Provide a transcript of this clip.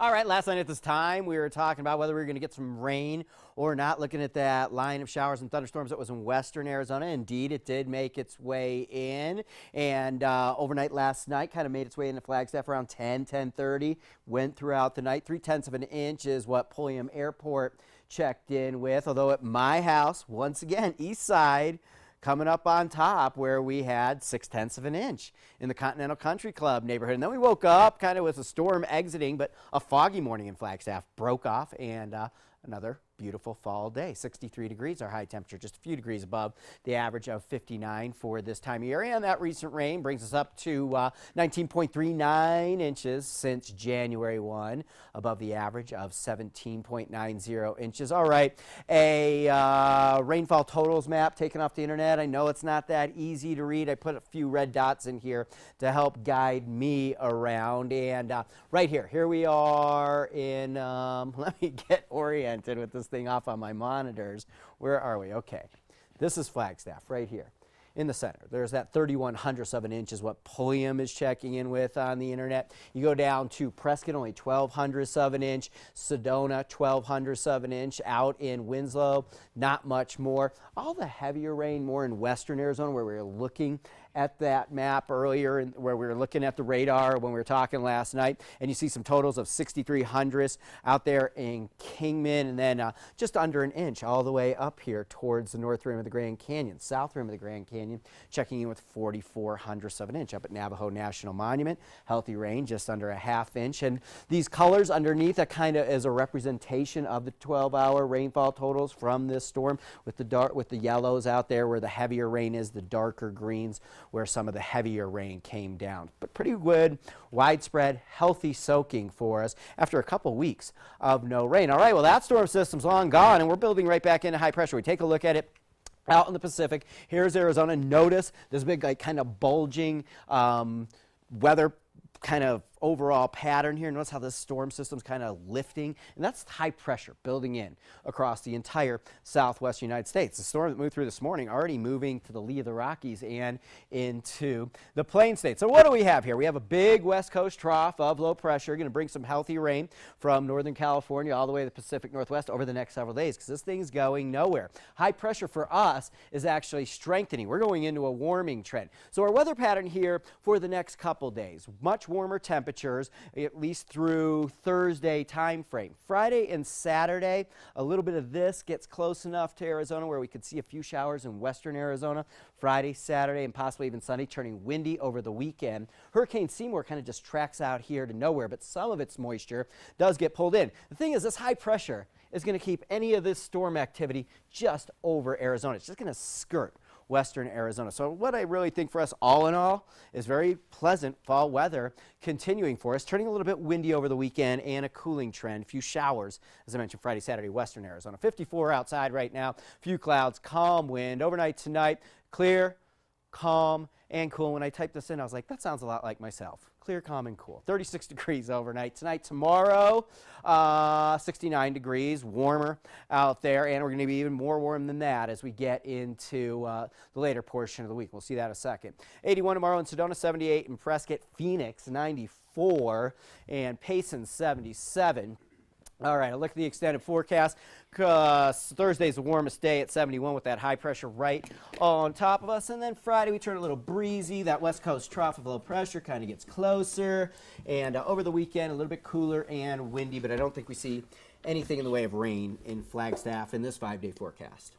All right, last night at this time, we were talking about whether we were going to get some rain or not, looking at that line of showers and thunderstorms that was in western Arizona. Indeed, it did make its way in, and overnight last night kind of made its way into Flagstaff around 10:30, went throughout the night. 3/10 of an inch is what Pulliam Airport checked in with, although at my house, once again, east side, coming up on top where we had 6/10 of an inch in the Continental Country Club neighborhood. And then we woke up kind of with a storm exiting, but a foggy morning in Flagstaff broke off, and another beautiful fall day. 63 degrees, our high temperature, just a few degrees above the average of 59 for this time of year. And that recent rain brings us up to 19.39 inches since January 1, above the average of 17.90 inches. All right, a rainfall totals map taken off the internet. I know it's not that easy to read. I put a few red dots in here to help guide me around. And right here we are in, let me get oriented with this thing off on my monitors. Where are we? Okay. This is Flagstaff right here in the center. There's that 31/100ths of an inch is what Pulliam is checking in with on the internet. You go down to Prescott, only 12/100ths of an inch. Sedona, 12/100ths of an inch. Out in Winslow, not much more. All the heavier rain more in western Arizona, where we were looking at that map earlier, and where we were looking at the radar when we were talking last night, and you see some totals of 63/100ths out there in Kingman, and then just under an inch all the way up here towards the north rim of the Grand Canyon, south rim of the Grand Canyon, checking in with 44/100ths of an inch. Up at Navajo National Monument, healthy rain just under a ½ inch, and these colors underneath that kind of is a representation of the 12-hour rainfall totals from this storm, with the yellows out there where the heavier rain is, the darker greens where some of the heavier rain came down. But pretty good, widespread, healthy soaking for us after a couple weeks of no rain. All right, well, that storm system's long gone, and we're building right back into high pressure. We take a look at it out in the Pacific. Here's Arizona. Notice this big, like, kind of bulging weather kind of overall pattern here. Notice how this storm system's kind of lifting, and that's high pressure building in across the entire southwest United States. The storm that moved through this morning already moving to the lee of the Rockies and into the Plain States. So what do we have here? We have a big west coast trough of low pressure, going to bring some healthy rain from northern California all the way to the Pacific Northwest over the next several days, because this thing's going nowhere. High pressure for us is actually strengthening. We're going into a warming trend. So our weather pattern here for the next couple days, much warmer temperatures, at least through Thursday time frame. Friday and Saturday, a little bit of this gets close enough to Arizona where we could see a few showers in western Arizona. Friday, Saturday, and possibly even Sunday, turning windy over the weekend. Hurricane Seymour kind of just tracks out here to nowhere, but some of its moisture does get pulled in. The thing is, this high pressure is going to keep any of this storm activity just over Arizona. It's just going to skirt western Arizona. So what I really think for us all in all is very pleasant fall weather continuing for us, turning a little bit windy over the weekend and a cooling trend. A few showers, as I mentioned, Friday, Saturday, western Arizona. 54 outside right now, few clouds, calm wind. Overnight tonight, clear, calm, and cool. When I typed this in, I was like, that sounds a lot like myself. Clear, calm, and cool. 36 degrees overnight. Tonight, tomorrow, 69 degrees, warmer out there, and we're going to be even more warm than that as we get into the later portion of the week. We'll see that in a second. 81 tomorrow in Sedona, 78 in Prescott, Phoenix, 94, and Payson, 77. All right, I'll look at the extended forecast. Thursday's the warmest day at 71 with that high pressure right on top of us. And then Friday we turn a little breezy. That west coast trough of low pressure kind of gets closer. And over the weekend, a little bit cooler and windy, but I don't think we see anything in the way of rain in Flagstaff in this 5-day forecast.